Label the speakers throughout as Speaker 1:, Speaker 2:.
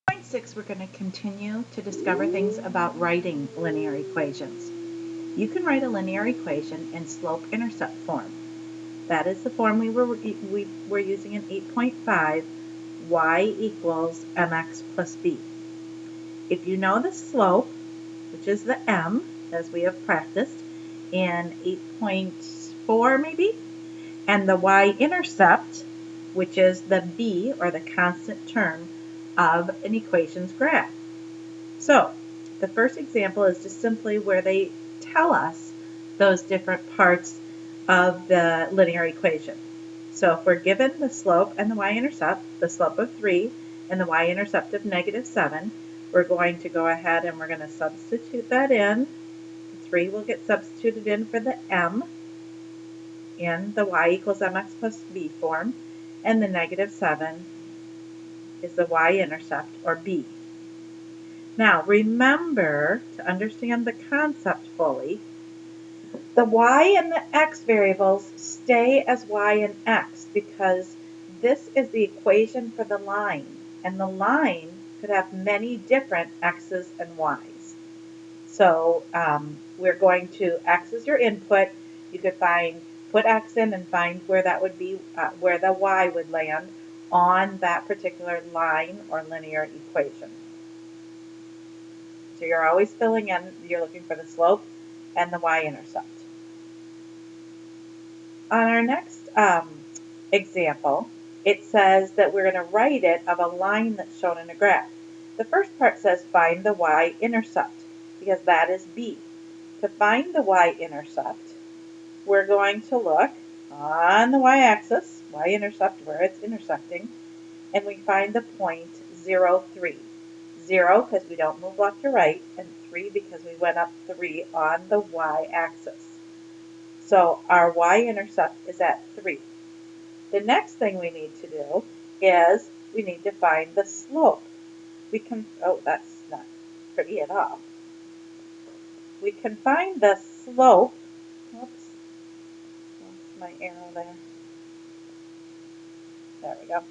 Speaker 1: Point 6, we're going to continue to discover things about writing linear equations. You can write a linear equation in slope-intercept form. That is the form we were using in 8.5, y equals mx plus b. If you know the slope, which is the m, as we have practiced in 8.4 maybe, and the y-intercept, which is the b, or the constant term, of an equation's graph. So the first example is just simply where they tell us those different parts of the linear equation. So if we're given the slope and the y-intercept, the slope of 3 and the y-intercept of -7, we're going to go ahead and we're going to substitute that in. The 3 will get substituted in for the m in the y equals mx plus b form, and the -7 is the y-intercept, or b. Now remember, to understand the concept fully, the y and the x variables stay as y and x because this is the equation for the line, and the line could have many different x's and y's. So we're going to, x is your input. You could put x in and find where that would be, where the y would land on that particular line or linear equation. So you're always filling in, you're looking for the slope and the y-intercept. On our next example, it says that we're going to write it of a line that's shown in a graph. The first part says find the y-intercept, because that is b. To find the y-intercept, we're going to look on the y-axis, y-intercept where it's intersecting, and we find the point 0, 3. 0 because we don't move left or right, and 3 because we went up 3 on the y-axis. So our y-intercept is at 3. The next thing we need to do is we need to find the slope. We can, oh, that's not pretty at all. We can find the slope, oops, lost my arrow there. There we go.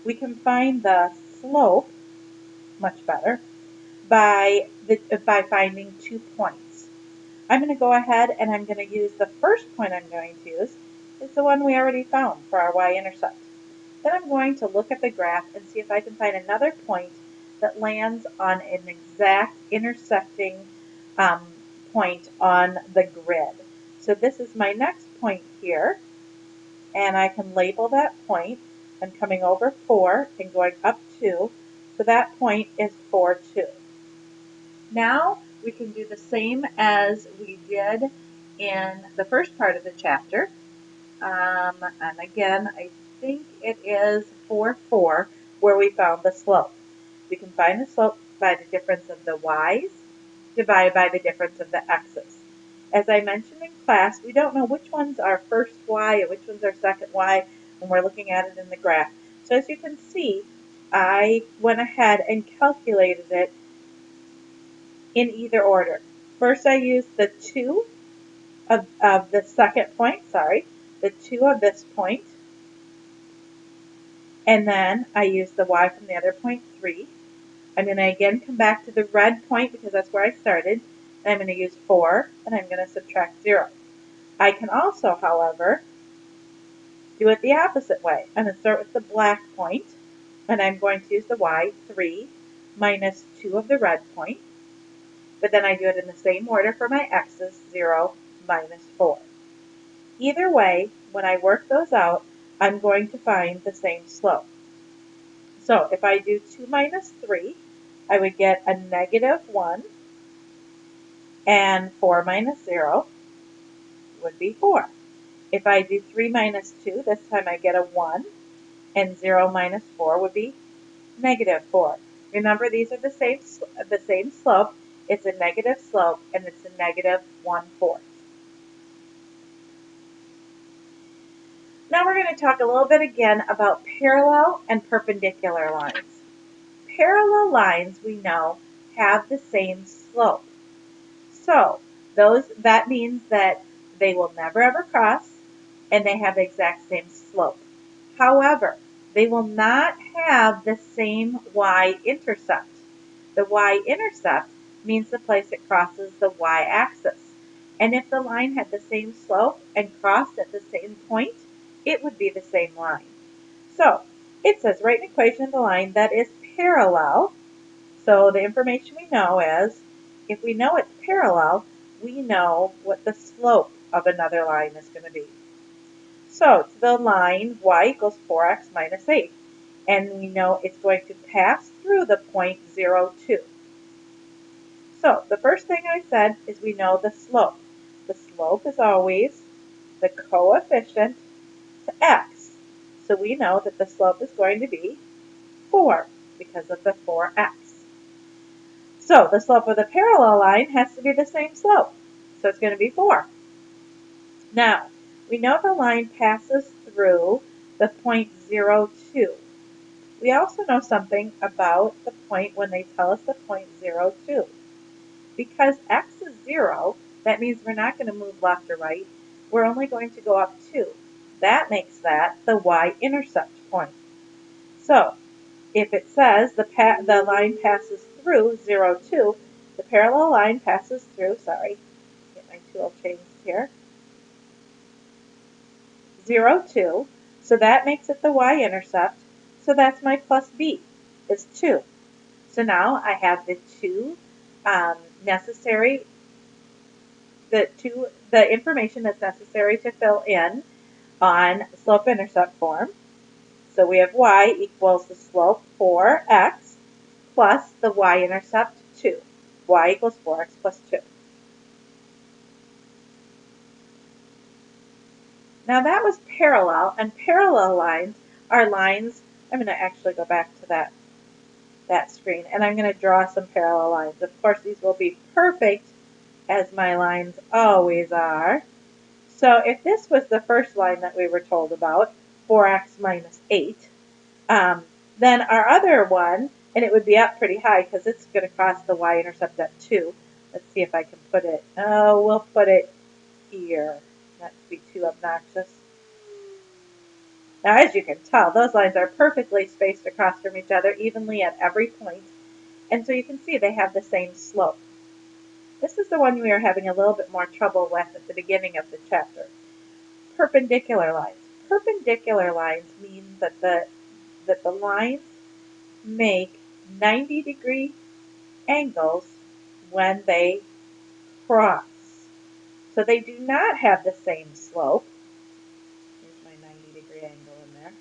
Speaker 1: We can find the slope, much better, by finding 2 points. I'm going to go ahead and I'm going to use the first point I'm going to use is the one we already found for our y-intercept. Then I'm going to look at the graph and see if I can find another point that lands on an exact intersecting point on the grid. So this is my next point here, and I can label that point. I'm coming over 4 and going up 2, so that point is 4, 2. Now we can do the same as we did in the first part of the chapter. And again, I think it is 4, 4, where we found the slope. We can find the slope by the difference of the y's divided by the difference of the x's. As I mentioned in class, we don't know which one's our first y and which one's our second y when we're looking at it in the graph. So as you can see, I went ahead and calculated it in either order. First, I used the 2 of the second point, the 2 of this point, and then I used the y from the other point, 3. I'm going to again come back to the red point because that's where I started, and I'm going to use 4, and I'm going to subtract 0. I can also, however, do it the opposite way. I'm going to start with the black point, and I'm going to use the y, 3, minus 2 of the red point, but then I do it in the same order for my x's, 0, minus 4. Either way, when I work those out, I'm going to find the same slope. So if I do 2 minus 3, I would get a -1, and 4 minus 0 would be 4. If I do 3 minus 2, this time I get a 1, and 0 minus 4 would be -4. Remember, these are the same slope. It's a negative slope, and it's a -1/4. Now we're going to talk a little bit again about parallel and perpendicular lines. Parallel lines, we know, have the same slope. So that means that they will never ever cross, and they have the exact same slope. However, they will not have the same y-intercept. The y-intercept means the place it crosses the y-axis. And if the line had the same slope and crossed at the same point, it would be the same line. So it says write an equation of the line that is parallel. So the information we know is, if we know it's parallel, we know what the slope of another line is going to be. So it's the line y equals 4x minus 8. And we know it's going to pass through the point 0, 2. So the first thing I said is we know the slope. The slope is always the coefficient to x. So we know that the slope is going to be 4 because of the 4x. So the slope of the parallel line has to be the same slope. So it's going to be 4. Now, we know the line passes through the point 0, 2. We also know something about the point when they tell us the point 0, 2. Because x is 0, that means we're not going to move left or right. We're only going to go up 2. That makes that the y-intercept point. So if it says the line passes through 0, 2, the parallel line passes through, get my tool changed here, 0, 2. So that makes it the y-intercept. So that's my plus b, is 2. So now I have the two necessary, the information that's necessary to fill in on slope-intercept form. So we have y equals the slope 4x plus the y-intercept 2. Y equals 4x plus 2. Now that was parallel, and parallel lines are lines, I'm going to actually go back to that screen, and I'm going to draw some parallel lines. Of course, these will be perfect, as my lines always are. So if this was the first line that we were told about, 4x minus 8, then our other one, and it would be up pretty high because it's going to cross the y-intercept at 2. Let's see if I can put it, we'll put it here, not to be too obnoxious. Now, as you can tell, those lines are perfectly spaced across from each other evenly at every point, and so you can see they have the same slope. This is the one we are having a little bit more trouble with at the beginning of the chapter. Perpendicular lines. Perpendicular lines mean that the lines make 90-degree angles when they cross. So they do not have the same slope. Here's my 90-degree angle in there.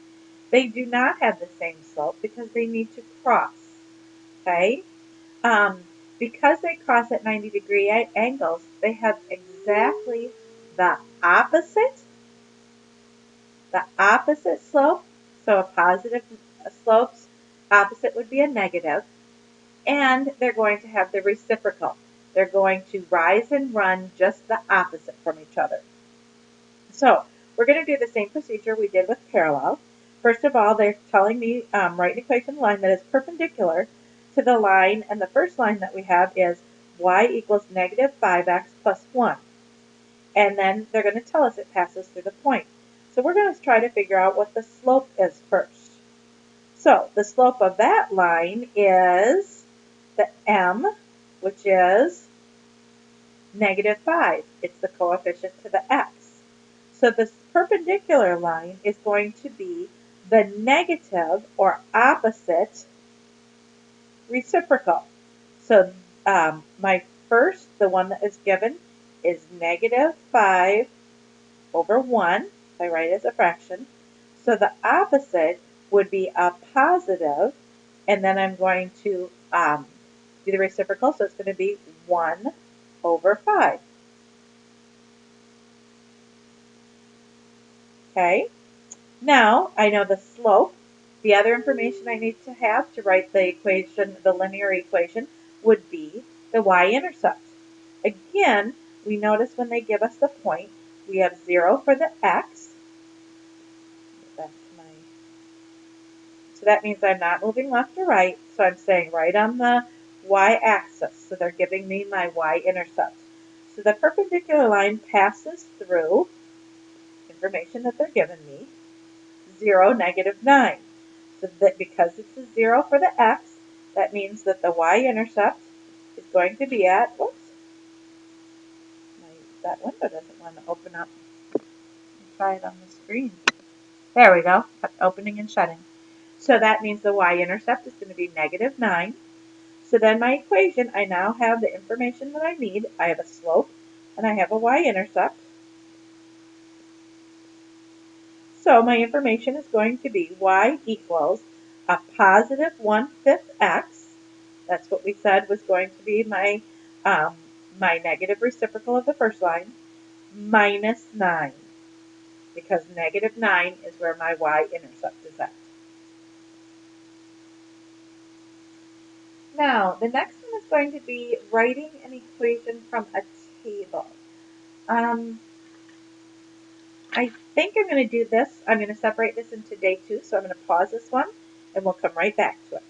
Speaker 1: They do not have the same slope because they need to cross. Okay? Because they cross at 90-degree angles, they have exactly the opposite slope. So a positive slope's opposite would be a negative. And they're going to have the reciprocal. They're going to rise and run just the opposite from each other. So we're going to do the same procedure we did with parallel. First of all, they're telling me write an equation line that is perpendicular to the line, and the first line that we have is y equals negative 5x plus 1. And then they're going to tell us it passes through the point. So we're going to try to figure out what the slope is first. So the slope of that line is the m, which is negative 5. It's the coefficient to the x. So this perpendicular line is going to be the negative or opposite reciprocal. So the one that is given is negative 5 over 1, if I write it as a fraction. So the opposite would be a positive, and then I'm going to do the reciprocal, so it's going to be 1 over 5. Okay, now I know the slope. The other information I need to have to write the equation, the linear equation, would be the y-intercept. Again, we notice when they give us the point, we have 0 for the x. So that means I'm not moving left or right, so I'm staying right on the y-axis. So they're giving me my y-intercept. So the perpendicular line passes through information that they're giving me, 0, negative 9. because it's a 0 for the x, that means that the y-intercept is going to be at, whoops, that window doesn't want to open up. Try it on the screen. There we go, opening and shutting. So that means the y-intercept is going to be negative 9. So then my equation, I now have the information that I need. I have a slope and I have a y-intercept. So my information is going to be y equals a positive 1/5 x. That's what we said was going to be my negative reciprocal of the first line, minus 9, because negative 9 is where my y-intercept is at. Now, the next one is going to be writing an equation from a table. I think I'm going to do this. I'm going to separate this into day 2, so I'm going to pause this one, and we'll come right back to it.